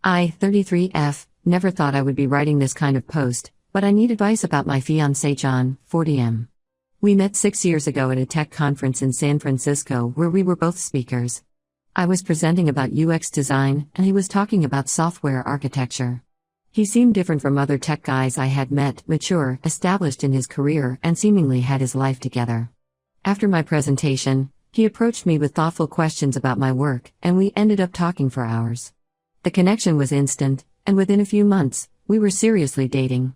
I, 33F, never thought I would be writing this kind of post, but I need advice about my fiancé John, 40M. We met 6 years ago at a tech conference in San Francisco where we were both speakers. I was presenting about UX design, and he was talking about software architecture. He seemed different from other tech guys I had met, mature, established in his career, and seemingly had his life together. After my presentation, he approached me with thoughtful questions about my work, and we ended up talking for hours. The connection was instant, and within a few months, we were seriously dating.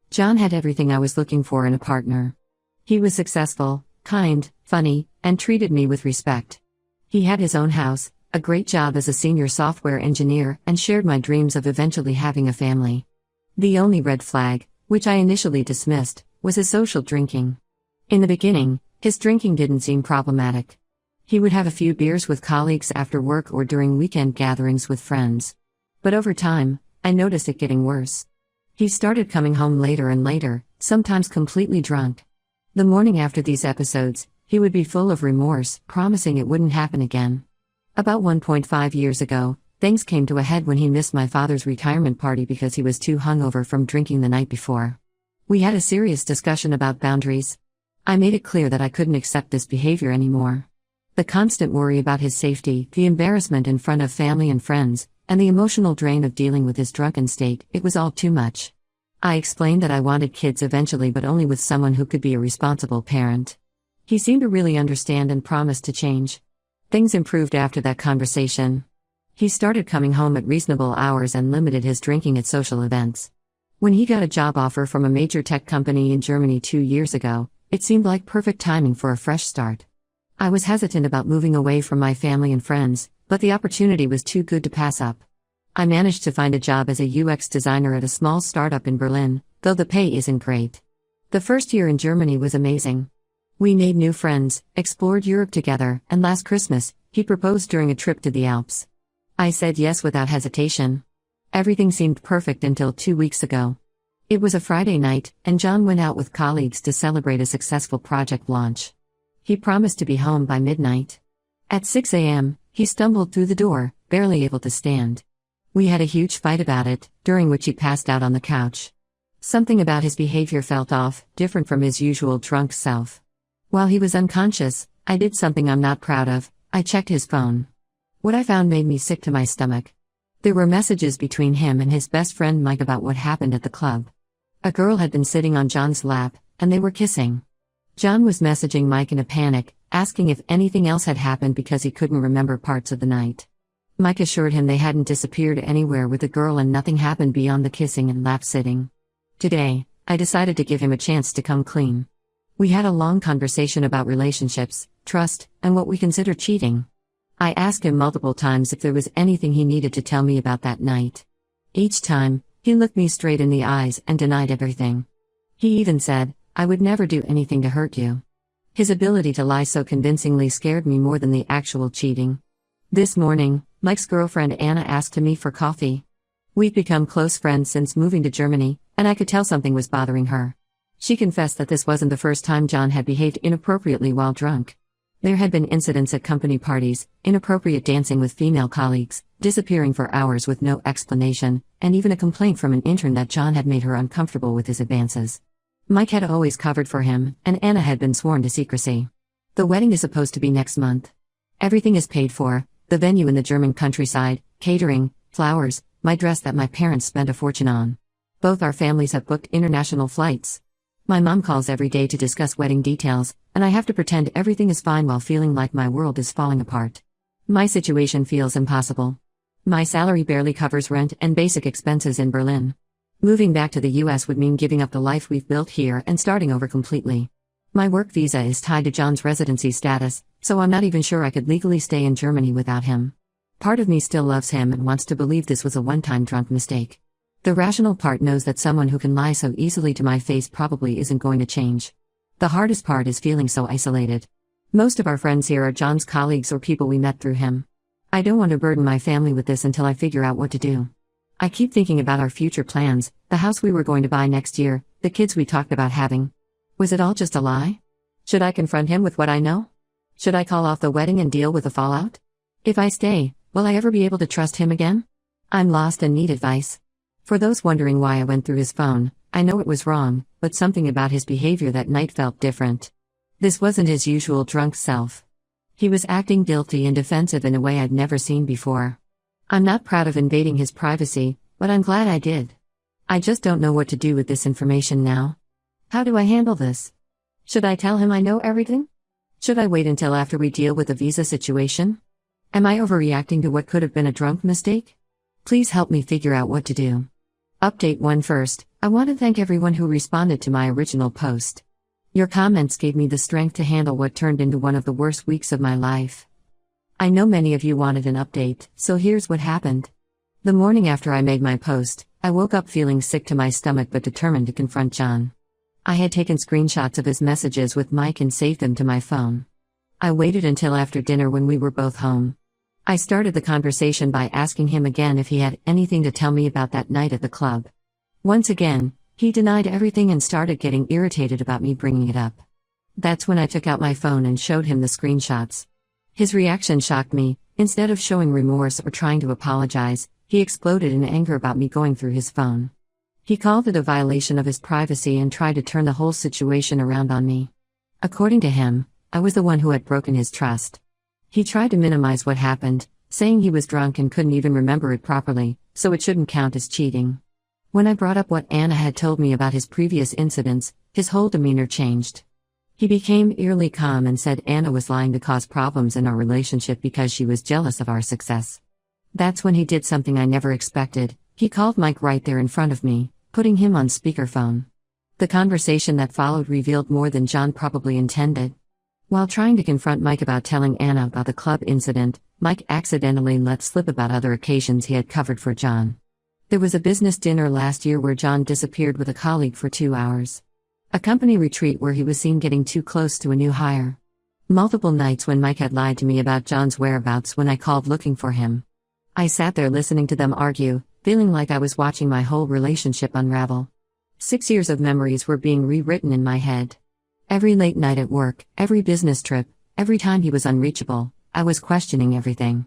John had everything I was looking for in a partner. He was successful, kind, funny, and treated me with respect. He had his own house, a great job as a senior software engineer, and shared my dreams of eventually having a family. The only red flag, which I initially dismissed, was his social drinking. In the beginning, his drinking didn't seem problematic. He would have a few beers with colleagues after work or during weekend gatherings with friends. But over time, I noticed it getting worse. He started coming home later and later, sometimes completely drunk. The morning after these episodes, he would be full of remorse, promising it wouldn't happen again. About 1.5 years ago, things came to a head when he missed my father's retirement party because he was too hungover from drinking the night before. We had a serious discussion about boundaries. I made it clear that I couldn't accept this behavior anymore. The constant worry about his safety, the embarrassment in front of family and friends, and the emotional drain of dealing with his drunken state, it was all too much. I explained that I wanted kids eventually, but only with someone who could be a responsible parent. He seemed to really understand and promised to change. Things improved after that conversation. He started coming home at reasonable hours and limited his drinking at social events. When he got a job offer from a major tech company in Germany 2 years ago, it seemed like perfect timing for a fresh start. I was hesitant about moving away from my family and friends, but the opportunity was too good to pass up. I managed to find a job as a UX designer at a small startup in Berlin, though the pay isn't great. The first year in Germany was amazing. We made new friends, explored Europe together, and last Christmas, he proposed during a trip to the Alps. I said yes without hesitation. Everything seemed perfect until 2 weeks ago. It was a Friday night, and John went out with colleagues to celebrate a successful project launch. He promised to be home by midnight. At 6 a.m., he stumbled through the door, barely able to stand. We had a huge fight about it, during which he passed out on the couch. Something about his behavior felt off, different from his usual drunk self. While he was unconscious, I did something I'm not proud of. I checked his phone. What I found made me sick to my stomach. There were messages between him and his best friend Mike about what happened at the club. A girl had been sitting on John's lap, and they were kissing. John was messaging Mike in a panic, asking if anything else had happened because he couldn't remember parts of the night. Mike assured him they hadn't disappeared anywhere with the girl and nothing happened beyond the kissing and lap sitting. Today, I decided to give him a chance to come clean. We had a long conversation about relationships, trust, and what we consider cheating. I asked him multiple times if there was anything he needed to tell me about that night. Each time, he looked me straight in the eyes and denied everything. He even said, "I would never do anything to hurt you." His ability to lie so convincingly scared me more than the actual cheating. This morning, Mike's girlfriend Anna asked to meet for coffee. We've become close friends since moving to Germany, and I could tell something was bothering her. She confessed that this wasn't the first time John had behaved inappropriately while drunk. There had been incidents at company parties, inappropriate dancing with female colleagues, disappearing for hours with no explanation, and even a complaint from an intern that John had made her uncomfortable with his advances. Mike had always covered for him, and Anna had been sworn to secrecy. The wedding is supposed to be next month. Everything is paid for, the venue in the German countryside, catering, flowers, my dress that my parents spent a fortune on. Both our families have booked international flights. My mom calls every day to discuss wedding details, and I have to pretend everything is fine while feeling like my world is falling apart. My situation feels impossible. My salary barely covers rent and basic expenses in Berlin. Moving back to the US would mean giving up the life we've built here and starting over completely. My work visa is tied to John's residency status, so I'm not even sure I could legally stay in Germany without him. Part of me still loves him and wants to believe this was a one-time drunk mistake. The rational part knows that someone who can lie so easily to my face probably isn't going to change. The hardest part is feeling so isolated. Most of our friends here are John's colleagues or people we met through him. I don't want to burden my family with this until I figure out what to do. I keep thinking about our future plans, the house we were going to buy next year, the kids we talked about having. Was it all just a lie? Should I confront him with what I know? Should I call off the wedding and deal with the fallout? If I stay, will I ever be able to trust him again? I'm lost and need advice. For those wondering why I went through his phone, I know it was wrong, but something about his behavior that night felt different. This wasn't his usual drunk self. He was acting guilty and defensive in a way I'd never seen before. I'm not proud of invading his privacy, but I'm glad I did. I just don't know what to do with this information now. How do I handle this? Should I tell him I know everything? Should I wait until after we deal with the visa situation? Am I overreacting to what could have been a drunk mistake? Please help me figure out what to do. Update 1 first, I want to thank everyone who responded to my original post. Your comments gave me the strength to handle what turned into one of the worst weeks of my life. I know many of you wanted an update, so here's what happened. The morning after I made my post, I woke up feeling sick to my stomach but determined to confront John. I had taken screenshots of his messages with Mike and saved them to my phone. I waited until after dinner when we were both home. I started the conversation by asking him again if he had anything to tell me about that night at the club. Once again, he denied everything and started getting irritated about me bringing it up. That's when I took out my phone and showed him the screenshots. His reaction shocked me. Instead of showing remorse or trying to apologize, he exploded in anger about me going through his phone. He called it a violation of his privacy and tried to turn the whole situation around on me. According to him, I was the one who had broken his trust. He tried to minimize what happened, saying he was drunk and couldn't even remember it properly, so it shouldn't count as cheating. When I brought up what Anna had told me about his previous incidents, his whole demeanor changed. He became eerily calm and said Anna was lying to cause problems in our relationship because she was jealous of our success. That's when he did something I never expected. He called Mike right there in front of me, putting him on speakerphone. The conversation that followed revealed more than John probably intended. While trying to confront Mike about telling Anna about the club incident, Mike accidentally let slip about other occasions he had covered for John. There was a business dinner last year where John disappeared with a colleague for 2 hours. A company retreat where he was seen getting too close to a new hire. Multiple nights when Mike had lied to me about John's whereabouts when I called looking for him. I sat there listening to them argue, feeling like I was watching my whole relationship unravel. 6 years of memories were being rewritten in my head. Every late night at work, every business trip, every time he was unreachable, I was questioning everything.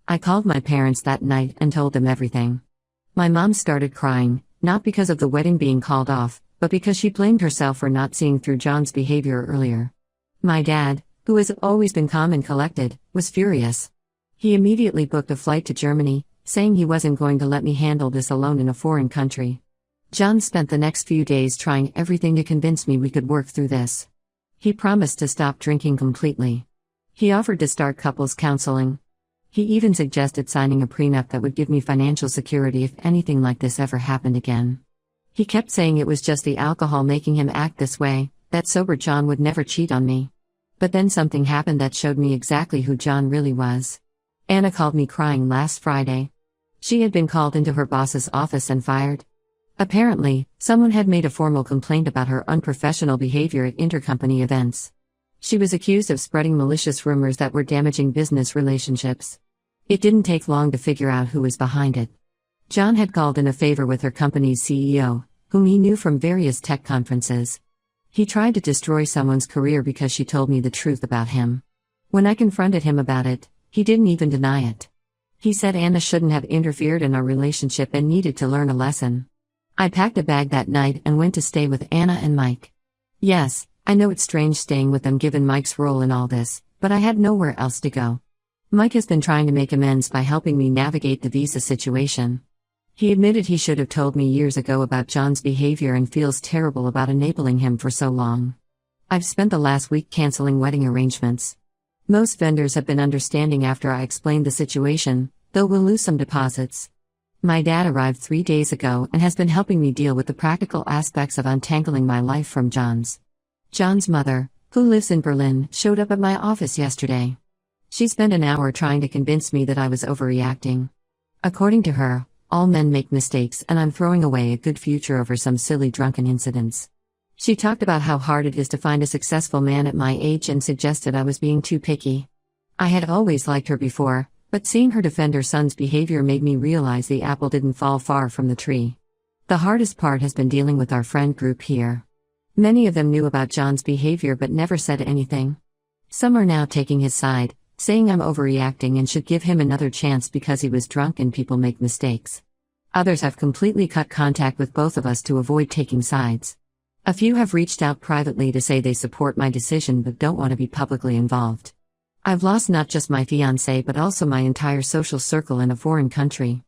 I called my parents that night and told them everything. My mom started crying, not because of the wedding being called off, but because she blamed herself for not seeing through John's behavior earlier. My dad, who has always been calm and collected, was furious. He immediately booked a flight to Germany, saying he wasn't going to let me handle this alone in a foreign country. John spent the next few days trying everything to convince me we could work through this. He promised to stop drinking completely. He offered to start couples counseling. He even suggested signing a prenup that would give me financial security if anything like this ever happened again. He kept saying it was just the alcohol making him act this way, that sober John would never cheat on me. But then something happened that showed me exactly who John really was. Anna called me crying last Friday. She had been called into her boss's office and fired. Apparently, someone had made a formal complaint about her unprofessional behavior at intercompany events. She was accused of spreading malicious rumors that were damaging business relationships. It didn't take long to figure out who was behind it. John had called in a favor with her company's CEO, whom he knew from various tech conferences. He tried to destroy someone's career because she told me the truth about him. When I confronted him about it, he didn't even deny it. He said Anna shouldn't have interfered in our relationship and needed to learn a lesson. I packed a bag that night and went to stay with Anna and Mike. Yes, I know it's strange staying with them given Mike's role in all this, but I had nowhere else to go. Mike has been trying to make amends by helping me navigate the visa situation. He admitted he should have told me years ago about John's behavior and feels terrible about enabling him for so long. I've spent the last week canceling wedding arrangements. Most vendors have been understanding after I explained the situation, though we'll lose some deposits. My dad arrived 3 days ago and has been helping me deal with the practical aspects of untangling my life from John's. John's mother, who lives in Berlin, showed up at my office yesterday. She spent an hour trying to convince me that I was overreacting. According to her, all men make mistakes and I'm throwing away a good future over some silly drunken incidents. She talked about how hard it is to find a successful man at my age and suggested I was being too picky. I had always liked her before, but seeing her defend her son's behavior made me realize the apple didn't fall far from the tree. The hardest part has been dealing with our friend group here. Many of them knew about John's behavior but never said anything. Some are now taking his side, saying I'm overreacting and should give him another chance because he was drunk and people make mistakes. Others have completely cut contact with both of us to avoid taking sides. A few have reached out privately to say they support my decision but don't want to be publicly involved. I've lost not just my fiancé but also my entire social circle in a foreign country.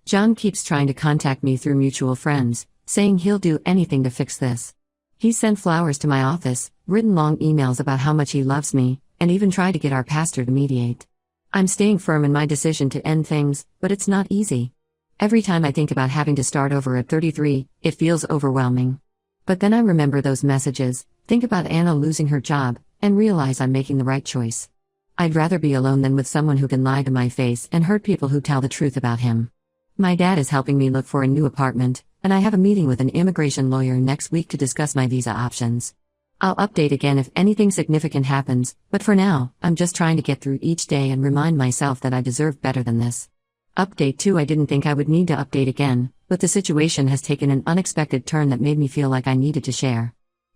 John keeps trying to contact me through mutual friends, saying he'll do anything to fix this. He sent flowers to my office, written long emails about how much he loves me, and even tried to get our pastor to mediate. I'm staying firm in my decision to end things, but it's not easy. Every time I think about having to start over at 33, it feels overwhelming. But then I remember those messages, think about Anna losing her job, and realize I'm making the right choice. I'd rather be alone than with someone who can lie to my face and hurt people who tell the truth about him. My dad is helping me look for a new apartment, and I have a meeting with an immigration lawyer next week to discuss my visa options. I'll update again if anything significant happens, but for now, I'm just trying to get through each day and remind myself that I deserve better than this. Update 2. I didn't think I would need to update again, but the situation has taken an unexpected turn that made me feel like I needed to share.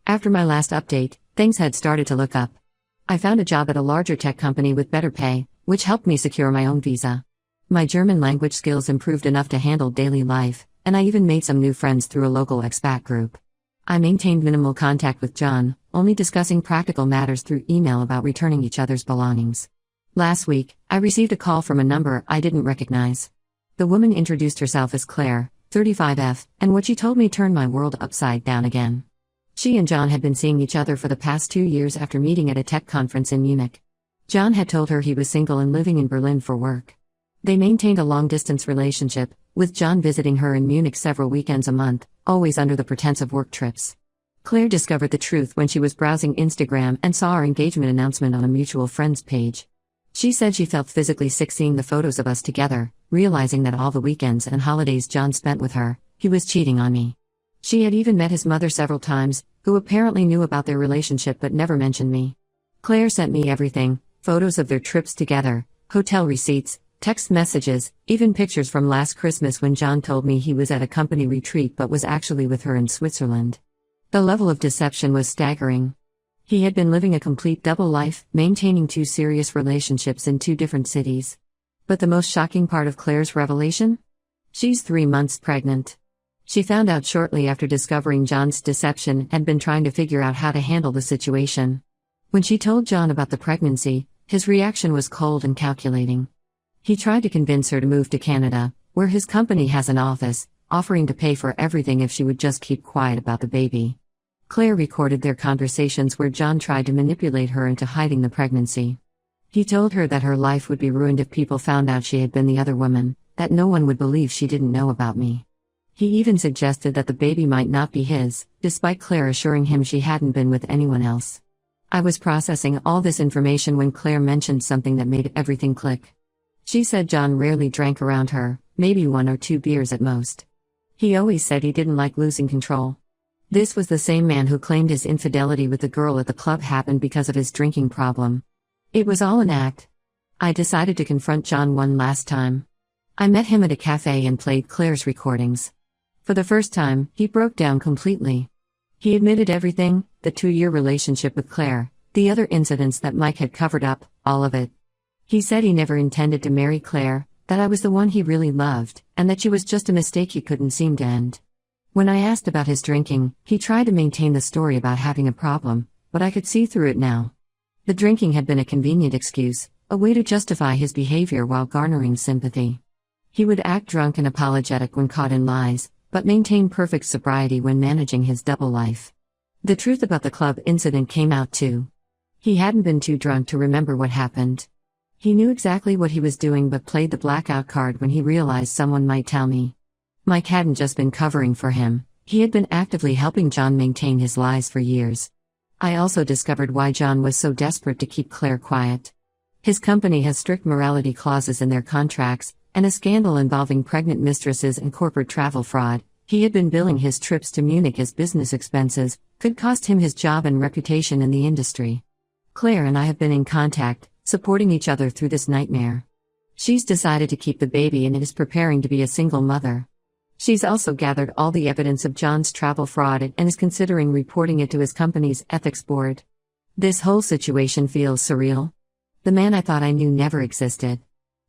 After my last update, things had started to look up. I found a job at a larger tech company with better pay, which helped me secure my own visa. My German language skills improved enough to handle daily life, and I even made some new friends through a local expat group. I maintained minimal contact with John, only discussing practical matters through email about returning each other's belongings. Last week, I received a call from a number I didn't recognize. The woman introduced herself as Claire, 35F, and what she told me turned my world upside down again. She and John had been seeing each other for the past 2 years after meeting at a tech conference in Munich. John had told her he was single and living in Berlin for work. They maintained a long-distance relationship, with John visiting her in Munich several weekends a month, always under the pretense of work trips. Claire discovered the truth when she was browsing Instagram and saw our engagement announcement on a mutual friends page. She said she felt physically sick seeing the photos of us together, realizing that all the weekends and holidays John spent with her, he was cheating on me. She had even met his mother several times, who apparently knew about their relationship but never mentioned me. Claire sent me everything, photos of their trips together, hotel receipts, text messages, even pictures from last Christmas when John told me he was at a company retreat but was actually with her in Switzerland. The level of deception was staggering. He had been living a complete double life, maintaining 2 serious relationships in 2 different cities. But the most shocking part of Claire's revelation? She's 3 months pregnant. She found out shortly after discovering John's deception and had been trying to figure out how to handle the situation. When she told John about the pregnancy, his reaction was cold and calculating. He tried to convince her to move to Canada, where his company has an office, offering to pay for everything if she would just keep quiet about the baby. Claire recorded their conversations where John tried to manipulate her into hiding the pregnancy. He told her that her life would be ruined if people found out she had been the other woman, that no one would believe she didn't know about me. He even suggested that the baby might not be his, despite Claire assuring him she hadn't been with anyone else. I was processing all this information when Claire mentioned something that made everything click. She said John rarely drank around her, maybe 1 or 2 beers at most. He always said he didn't like losing control. This was the same man who claimed his infidelity with the girl at the club happened because of his drinking problem. It was all an act. I decided to confront John one last time. I met him at a cafe and played Claire's recordings. For the first time, he broke down completely. He admitted everything, the 2-year relationship with Claire, the other incidents that Mike had covered up, all of it. He said he never intended to marry Claire, that I was the one he really loved, and that she was just a mistake he couldn't seem to end. When I asked about his drinking, he tried to maintain the story about having a problem, but I could see through it now. The drinking had been a convenient excuse, a way to justify his behavior while garnering sympathy. He would act drunk and apologetic when caught in lies, but maintain perfect sobriety when managing his double life. The truth about the club incident came out too. He hadn't been too drunk to remember what happened. He knew exactly what he was doing but played the blackout card when he realized someone might tell me. Mike hadn't just been covering for him, he had been actively helping John maintain his lies for years. I also discovered why John was so desperate to keep Claire quiet. His company has strict morality clauses in their contracts, and a scandal involving pregnant mistresses and corporate travel fraud. He had been billing his trips to Munich as business expenses, could cost him his job and reputation in the industry. Claire and I have been in contact, supporting each other through this nightmare. She's decided to keep the baby and is preparing to be a single mother. She's also gathered all the evidence of John's travel fraud and is considering reporting it to his company's ethics board. This whole situation feels surreal. The man I thought I knew never existed.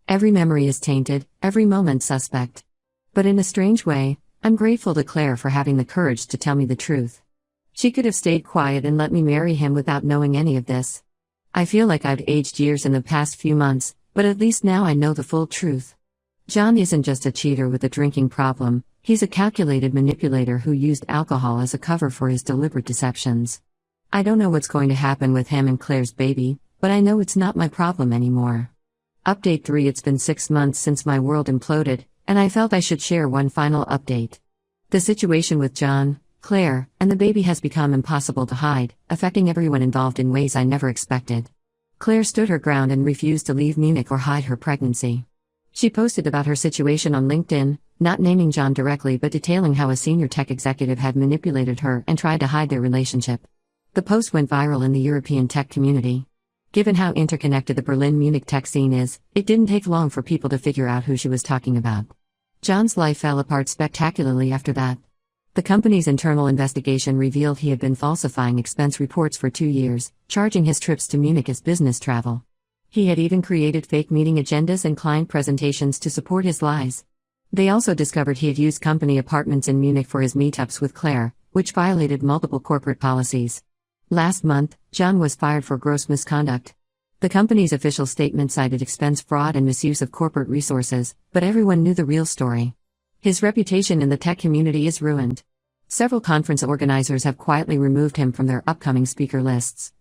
Every memory is tainted, every moment suspect. But in a strange way, I'm grateful to Claire for having the courage to tell me the truth. She could have stayed quiet and let me marry him without knowing any of this. I feel like I've aged years in the past few months, but at least now I know the full truth. John isn't just a cheater with a drinking problem, he's a calculated manipulator who used alcohol as a cover for his deliberate deceptions. I don't know what's going to happen with him and Claire's baby, but I know it's not my problem anymore. Update 3. It's been 6 months since my world imploded, and I felt I should share one final update. The situation with John, Claire, and the baby has become impossible to hide, affecting everyone involved in ways I never expected. Claire stood her ground and refused to leave Munich or hide her pregnancy. She posted about her situation on LinkedIn, not naming John directly but detailing how a senior tech executive had manipulated her and tried to hide their relationship. The post went viral in the European tech community. Given how interconnected the Berlin-Munich tech scene is, it didn't take long for people to figure out who she was talking about. John's life fell apart spectacularly after that. The company's internal investigation revealed he had been falsifying expense reports for 2 years, charging his trips to Munich as business travel. He had even created fake meeting agendas and client presentations to support his lies. They also discovered he had used company apartments in Munich for his meetups with Claire, which violated multiple corporate policies. Last month, John was fired for gross misconduct. The company's official statement cited expense fraud and misuse of corporate resources, but everyone knew the real story. His reputation in the tech community is ruined. Several conference organizers have quietly removed him from their upcoming speaker lists.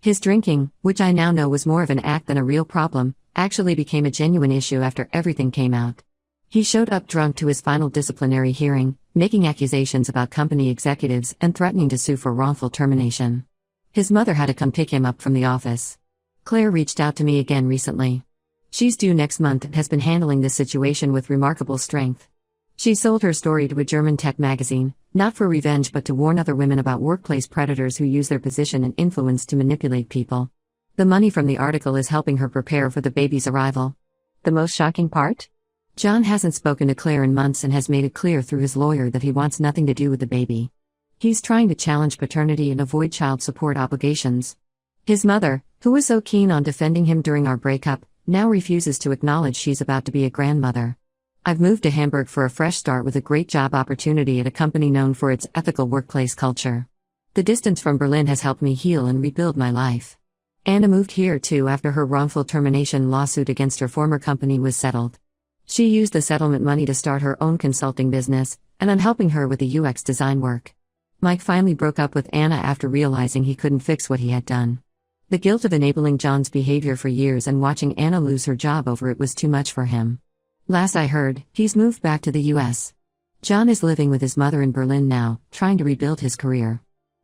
His drinking, which I now know was more of an act than a real problem, actually became a genuine issue after everything came out. He showed up drunk to his final disciplinary hearing, making accusations about company executives and threatening to sue for wrongful termination. His mother had to come pick him up from the office. Claire reached out to me again recently. She's due next month and has been handling this situation with remarkable strength. She sold her story to a German tech magazine, not for revenge but to warn other women about workplace predators who use their position and influence to manipulate people. The money from the article is helping her prepare for the baby's arrival. The most shocking part? John hasn't spoken to Claire in months and has made it clear through his lawyer that he wants nothing to do with the baby. He's trying to challenge paternity and avoid child support obligations. His mother, who was so keen on defending him during our breakup, now refuses to acknowledge she's about to be a grandmother. I've moved to Hamburg for a fresh start with a great job opportunity at a company known for its ethical workplace culture. The distance from Berlin has helped me heal and rebuild my life. Anna moved here too after her wrongful termination lawsuit against her former company was settled. She used the settlement money to start her own consulting business, and I'm helping her with the UX design work. Mike finally broke up with Anna after realizing he couldn't fix what he had done. The guilt of enabling John's behavior for years and watching Anna lose her job over it was too much for him. Last I heard, he's moved back to the US. John is living with his mother in Berlin now, trying to rebuild his career.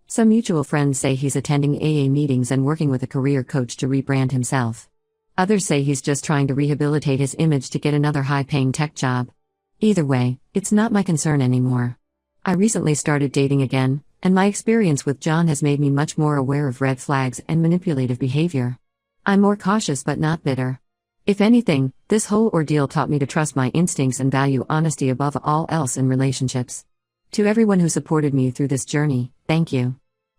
Some mutual friends say he's attending AA meetings and working with a career coach to rebrand himself. Others say he's just trying to rehabilitate his image to get another high-paying tech job. Either way, it's not my concern anymore. I recently started dating again, and my experience with John has made me much more aware of red flags and manipulative behavior. I'm more cautious but not bitter. If anything, this whole ordeal taught me to trust my instincts and value honesty above all else in relationships. To everyone who supported me through this journey, thank you.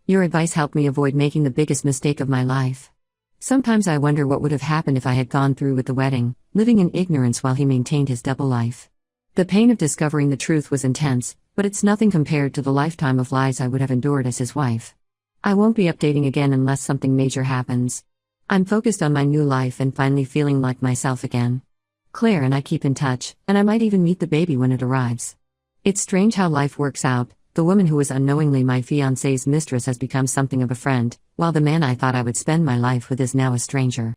Your advice helped me avoid making the biggest mistake of my life. Sometimes I wonder what would have happened if I had gone through with the wedding, living in ignorance while he maintained his double life. The pain of discovering the truth was intense, but it's nothing compared to the lifetime of lies I would have endured as his wife. I won't be updating again unless something major happens. I'm focused on my new life and finally feeling like myself again. Claire and I keep in touch, and I might even meet the baby when it arrives. It's strange how life works out. The woman who was unknowingly my fiancé's mistress has become something of a friend, while the man I thought I would spend my life with is now a stranger.